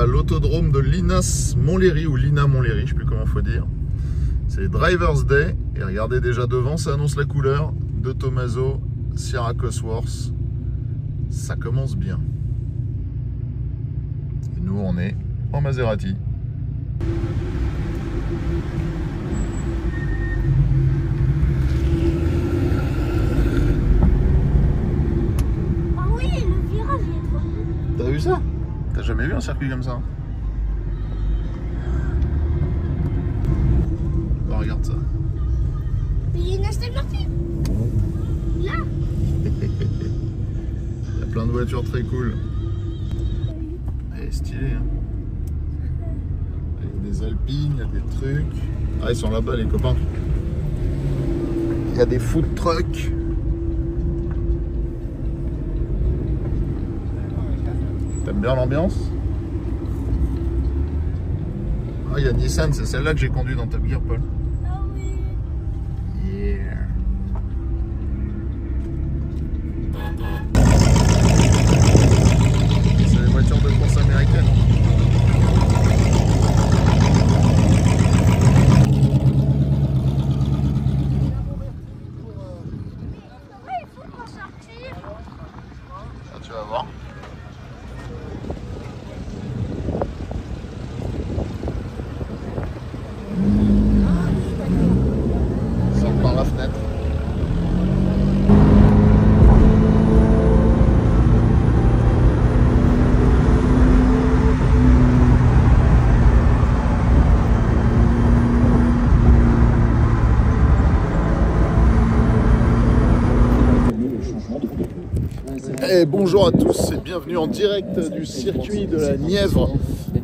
à l'autodrome de Linas Montlhéry ou Lina Montlhéry, je sais plus comment faut dire. C'est Driver's Day et regardez déjà devant, ça annonce la couleur de Tommaso Sierra Cosworth. Ça commence bien. Et nous on est en Maserati. Ah oui, le virage est trop bien. T'as vu ça? T'as jamais vu un circuit comme ça? Oh, regarde ça. Mais il y a une Aston Martin. Là. Il y a plein de voitures très cool. Elle est stylée, hein. Avec des Alpines, il y a des trucs. Ah, ils sont là-bas les copains. Il y a des food trucks. T'aimes bien l'ambiance? Ah, il y a Nissan, c'est celle-là que j'ai conduit dans Top Gear, Paul. Ah oui. Yeah. C'est les voitures de course américaines. Ouais, il faut m'en sortir. Ah, tu vas voir. Sors par la fenêtre. Et bonjour à tous et bienvenue en direct du circuit de la Nièvre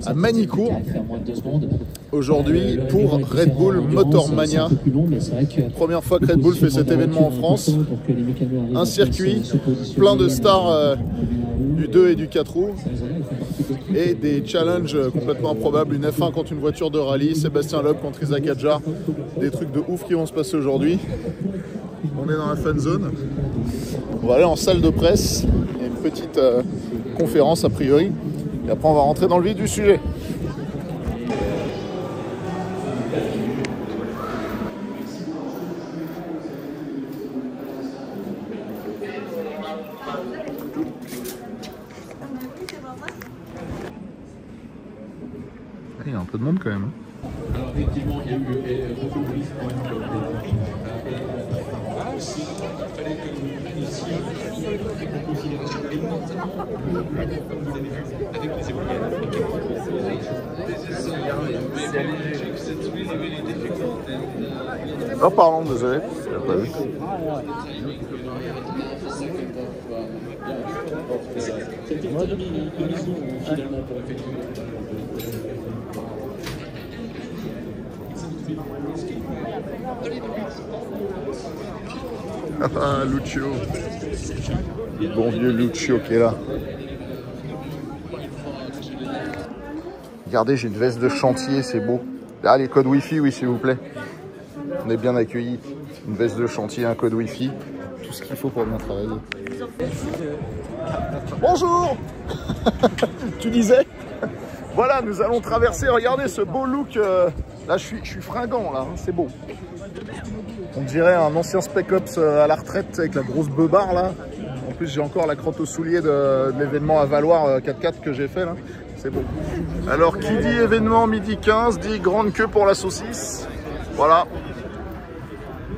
à Manicourt. Aujourd'hui pour Red Bull Motormania. Première fois que Red Bull fait cet événement en France. Un circuit plein de stars du 2 et du 4 roues. Et des challenges complètement improbables. Une F1 contre une voiture de rallye. Sébastien Loeb contre Isaac Hadjar. Des trucs de ouf qui vont se passer aujourd'hui. On est dans la fan zone. On va aller en salle de presse. Il y a une petite conférence a priori. Et après on va rentrer dans le vif du sujet. Il y a un peu de monde quand même. Alors effectivement, il y a eu beaucoup de bruit. Il fallait que nous ici en considération et notamment, comme vous avez vu, avec les éoliennes. Oh pardon, désolé. J'ai pas vu. C'était une mission finalement pour effectuer. Ah, Lucio. Le bon vieux Lucio qui est là. Regardez, j'ai une veste de chantier, c'est beau. Ah, les codes Wi-Fi, oui, s'il vous plaît. On est bien accueillis. Une veste de chantier, un code Wi-Fi. Tout ce qu'il faut pour bien travailler. Bonjour. Tu disais? Voilà, nous allons traverser. Regardez ce beau look. Là, je suis fringant, là. Hein, c'est beau. On dirait un ancien Spec Ops à la retraite avec la grosse beubare, là. En plus, j'ai encore la crotte au soulier de l'événement à Valoir 4x4 que j'ai fait, là. C'est beau. Alors, qui dit événement midi 15, dit grande queue pour la saucisse. Voilà.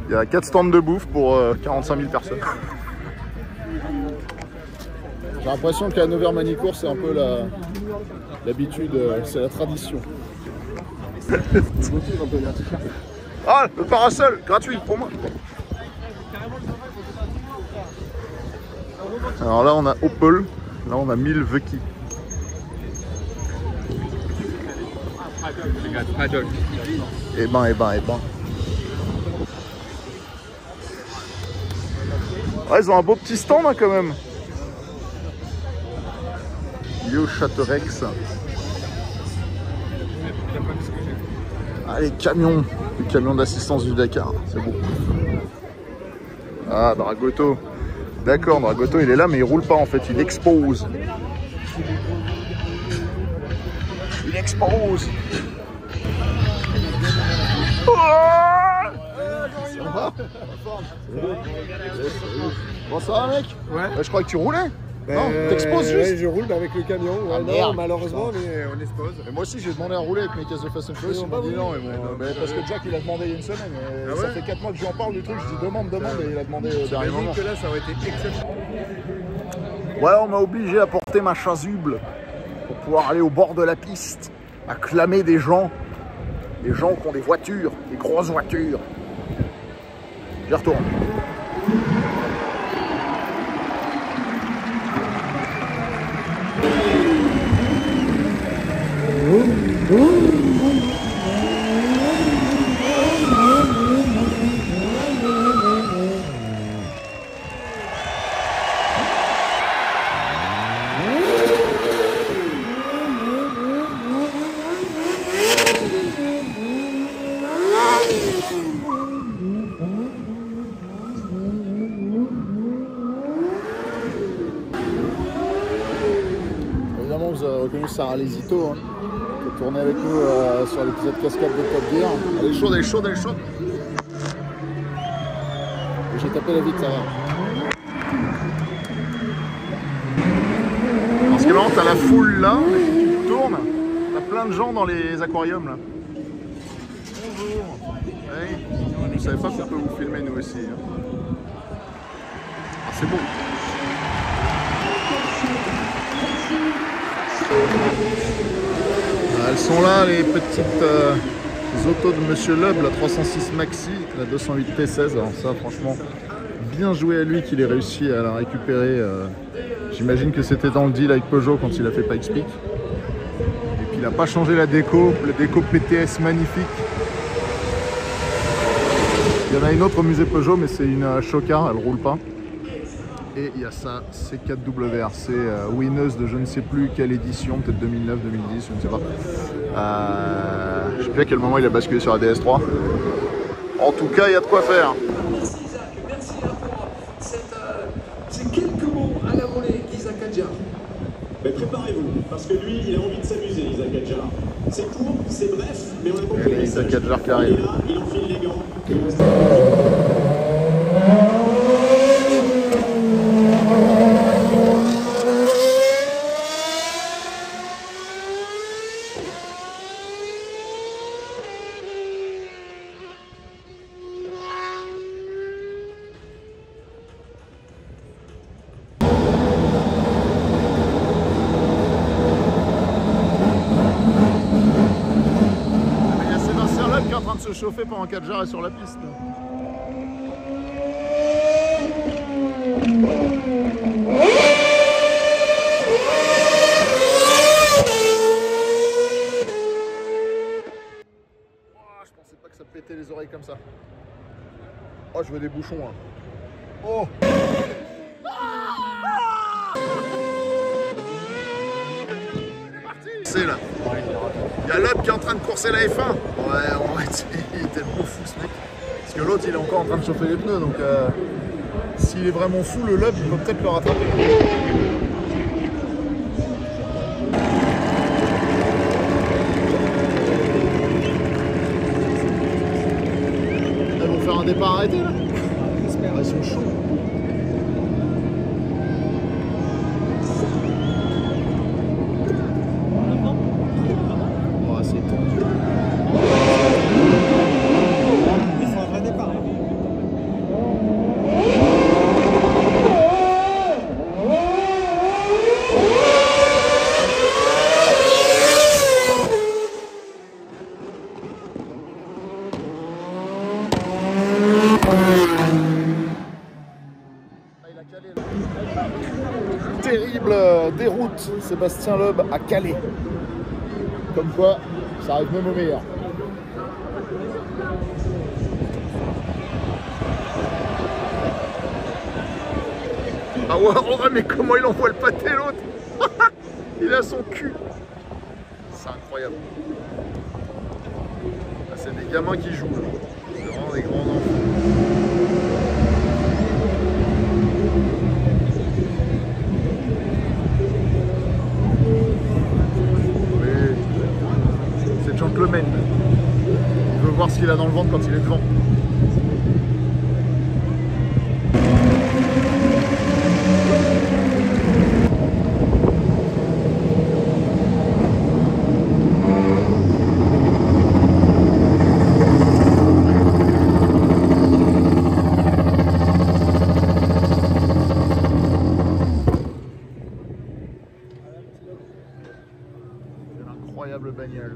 Il y a 4 stands de bouffe pour 45 000 personnes. J'ai l'impression qu'à Nevers-Manicourt, c'est un peu l'habitude, c'est la tradition. Ah, le parasol, gratuit pour moi. Alors là, on a Opel, là, on a Milwaukee. Eh ben. Ouais, ils ont un beau petit stand hein, quand même. Yo Châteaurex. Ah, les camions d'assistance du Dakar, c'est beau. Ah, Dragotto. D'accord, Dragotto il est là mais il roule pas en fait, il expose. Il explose. Bon, ça va, mec? Ouais. Je crois que tu roulais. Non, t'exposes juste. Ouais, je roule avec le camion. Ouais, Ah, non, merde. malheureusement, mais on expose. Et moi aussi, j'ai demandé à rouler avec mes caisses de Fast and Furious. Ils m'ont dit non. Parce que Jack, il a demandé il y a une semaine. Ah ça ouais fait 4 mois que je lui en parle du truc. Je dis demande, et il a demandé au dernier moment. Que là, ça aurait été exceptionnel. Ouais, on m'a obligé à porter ma chasuble pour pouvoir aller au bord de la piste, acclamer des gens qui ont des voitures, des grosses voitures. J'y retourne. Évidemment, vous avez reconnu Sarah Lesito, hein, qui a tourné avec nous sur l'épisode cascade de Top Gear. Elle est chaude, elle est chaude, elle est chaude. Et j'ai tapé la vitre, ça va. Parce que maintenant, t'as la foule là, tu tournes, t'as plein de gens dans les aquariums là. Bonjour. Oui, vous savez pas qu'on peut vous filmer nous aussi. Hein. Ah, c'est beau. Elles sont là, les petites autos de Monsieur Loeb, la 306 Maxi, la 208 T16. Alors ça, franchement, bien joué à lui qu'il ait réussi à la récupérer. J'imagine que c'était dans le deal avec Peugeot quand il a fait Pikes Peak. Et puis il n'a pas changé la déco PTS magnifique. Il y en a une autre au musée Peugeot, mais c'est une Chocard, elle roule pas. Et il y a ça, C4WRC, winneuse de je ne sais plus quelle édition, peut-être 2009, 2010, je ne sais pas. Je sais plus à quel moment il a basculé sur la DS3. En tout cas, il y a de quoi faire. Merci Isaac, merci pour ces quelques mots à la volée d'Isaac Adjar. Mais préparez-vous, parce que lui, il a envie de s'amuser, Isaac Adjar. C'est court, c'est bref, mais on a compris le message. Isaac Adjar qui arrive. Il est là, il enfile les gants. Il y a Sébastien Loeb qui est en train de se chauffer pendant qu'Adjar est sur la piste. Je pensais pas que ça pétait les oreilles comme ça. Oh, je veux des bouchons là. Oh! C'est là. Il y a Loeb qui est en train de courser la F1. Ouais, en fait, il est tellement fou ce mec. Parce que l'autre, il est encore en train de chauffer les pneus. Donc, s'il est vraiment fou, le Loeb, il peut peut-être le rattraper. Ils vont faire un départ arrêté là. Ils sont chauds. Oh, c'est tendu. Il faut un vrai départ. Terrible déroute, Sébastien Loeb à Calais. Comme quoi, ça arrive même au meilleur. Ah ouais, mais comment il envoie le pâté l'autre. Il a son cul. C'est incroyable. Ah, c'est des gamins qui jouent. C'est vraiment des grands enfants. vendre quand il est devant. Incroyable bagnole.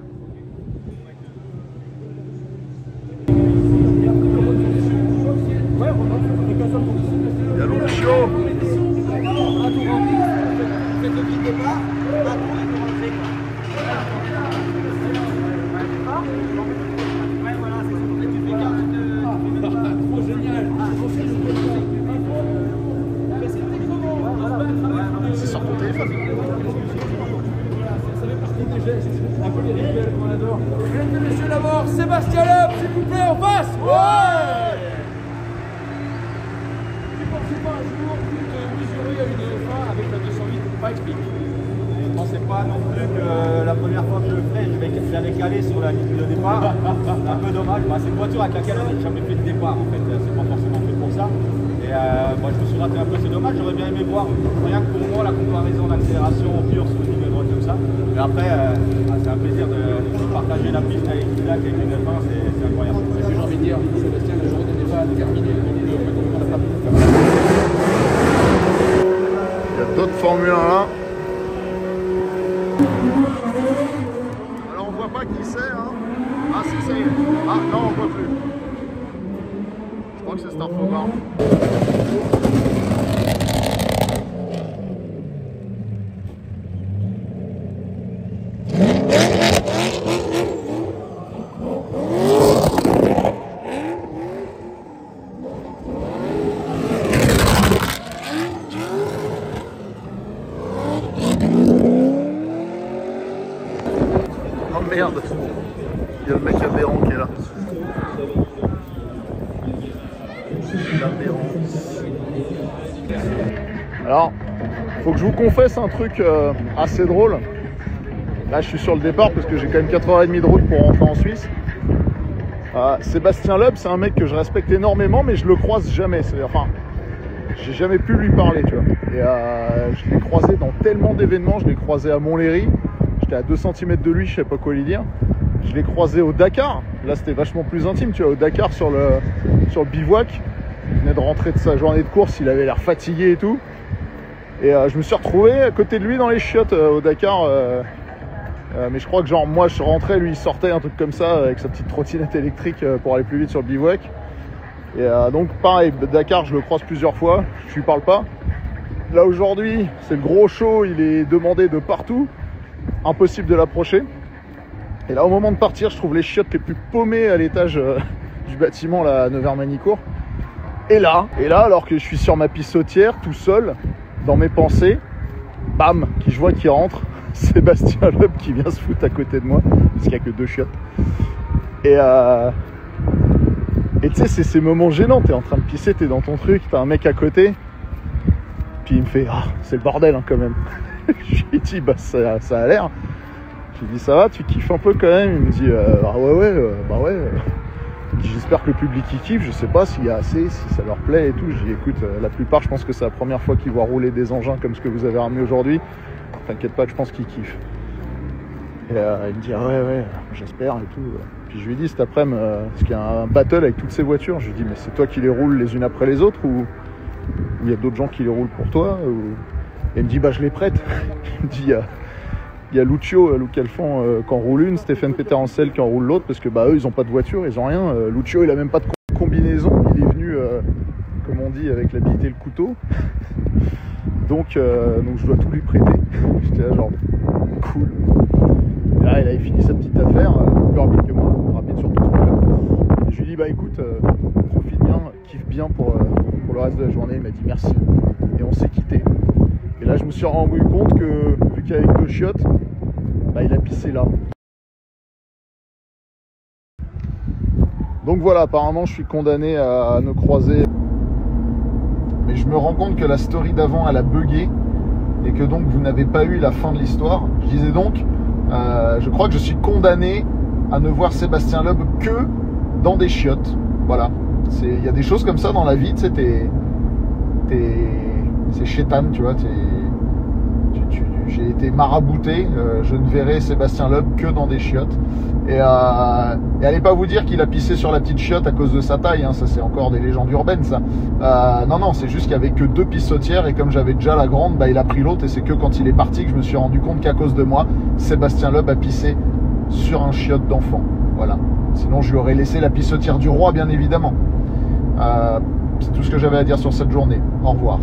Il y a Lucio. C'est sur ton téléphone. Un peu les rituels qu'on adore. Mesdames et messieurs, d'abord, Sébastien Loeb, s'il vous plaît, en face. Ouais. Tu pensais pas un jour te mesurer à une F1 avec la 208 pas explique. Je ne pensais pas non plus que la première fois que je le ferai, je vais caler sur la ligne de départ. Un peu dommage. Bah, c'est une voiture avec laquelle on n'a jamais fait de départ en fait. C'est pas forcément fait pour ça. Et moi je me suis raté un peu, c'est dommage. J'aurais bien aimé voir rien que pour moi la comparaison d'accélération pure sur une ligne droite comme ça. Mais après, c'est un plaisir de partager la piste avec Isaac et avec une F1, c'est incroyable. C'est ce que j'ai envie de dire, Sébastien, la journée n'est pas déterminée. Il y a d'autres Formule 1 là. Alors on voit pas qui c'est, hein. Ah si, ça y est. Ah non, on voit plus. Je crois que c'est cet infobar. Oh merde, il y a le mec aberrant qui est là. Alors, faut que je vous confesse un truc assez drôle. Là, je suis sur le départ parce que j'ai quand même 4h30 de route pour rentrer en Suisse. Sébastien Loeb, c'est un mec que je respecte énormément, mais je le croise jamais. Enfin, j'ai jamais pu lui parler, tu vois. Et je l'ai croisé dans tellement d'événements. Je l'ai croisé à Montlhéry. J'étais à 2 cm de lui, je sais pas quoi lui dire. Je l'ai croisé au Dakar. Là, c'était vachement plus intime, tu vois. Au Dakar, sur le bivouac. Il venait de rentrer de sa journée de course. Il avait l'air fatigué et tout. Et je me suis retrouvé à côté de lui dans les chiottes au Dakar. Mais je crois que genre moi, je rentrais, lui, il sortait, un truc comme ça, avec sa petite trottinette électrique pour aller plus vite sur le bivouac. Et donc, pareil, Dakar, je le croise plusieurs fois. Je lui parle pas. Là, aujourd'hui, c'est le gros show. Il est demandé de partout. Impossible de l'approcher. Et là, au moment de partir, je trouve les chiottes les plus paumées à l'étage du bâtiment là, à Nevers-Manicourt. Et là, alors que je suis sur ma piste sautière, tout seul, dans mes pensées, bam, je vois qui rentre, Sébastien Loeb qui vient se foutre à côté de moi, parce qu'il n'y a que 2 chiottes. Et tu sais, c'est ces moments gênants, t'es en train de pisser, t'es dans ton truc, t'as un mec à côté, puis il me fait, ah, c'est le bordel hein, quand même. Je lui dis, bah ça a l'air. Je lui dis, ça va, tu kiffes un peu quand même? Il me dit, ah ouais, bah ouais. J'espère que le public y kiffe, je sais pas s'il y a assez, si ça leur plaît et tout. Je dis, écoute, la plupart, je pense que c'est la première fois qu'ils voient rouler des engins comme ce que vous avez ramené aujourd'hui. T'inquiète pas, je pense qu'ils kiffent. Et il me dit, ah ouais, j'espère et tout. Puis je lui dis cet après-midi, parce qu'il y a un battle avec toutes ces voitures, je lui dis, mais c'est toi qui les roules les unes après les autres ou il y a d'autres gens qui les roulent pour toi Et il me dit, bah je les prête. Il me dit, il y a Lucio, Luc Alphand qui en roule une, Stéphane Peter-Ansel qui en roule l'autre, parce que bah eux ils ont pas de voiture, ils ont rien. Lucio il a même pas de combinaison, il est venu, comme on dit, avec l'habilité et le couteau. Donc je dois tout lui prêter. J'étais là genre, cool. Et là il avait fini sa petite affaire, plus rapide que moi, rapide sur tout ce truc-là. Et je lui dis, bah écoute, profite bien, kiffe bien pour le reste de la journée. Il m'a dit merci. Et on s'est quitté. Et là je me suis rendu compte que, vu qu'avec 2 chiottes, bah, il a pissé là. Donc voilà, apparemment je suis condamné à ne croiser. Mais je me rends compte que la story d'avant elle a bugué et que donc vous n'avez pas eu la fin de l'histoire. Je disais donc, je crois que je suis condamné à ne voir Sébastien Loeb que dans des chiottes. Voilà. Il y a des choses comme ça dans la vie, tu sais, c'est chétane, tu vois. J'ai été marabouté, je ne verrai Sébastien Loeb que dans des chiottes. Et allez pas vous dire qu'il a pissé sur la petite chiotte à cause de sa taille, hein, ça c'est encore des légendes urbaines ça. Non, c'est juste qu'il n'y avait que 2 pissotières et comme j'avais déjà la grande, bah, il a pris l'autre et c'est que quand il est parti que je me suis rendu compte qu'à cause de moi, Sébastien Loeb a pissé sur un chiotte d'enfant. Voilà. Sinon je lui aurais laissé la pissotière du roi bien évidemment. C'est tout ce que j'avais à dire sur cette journée. Au revoir.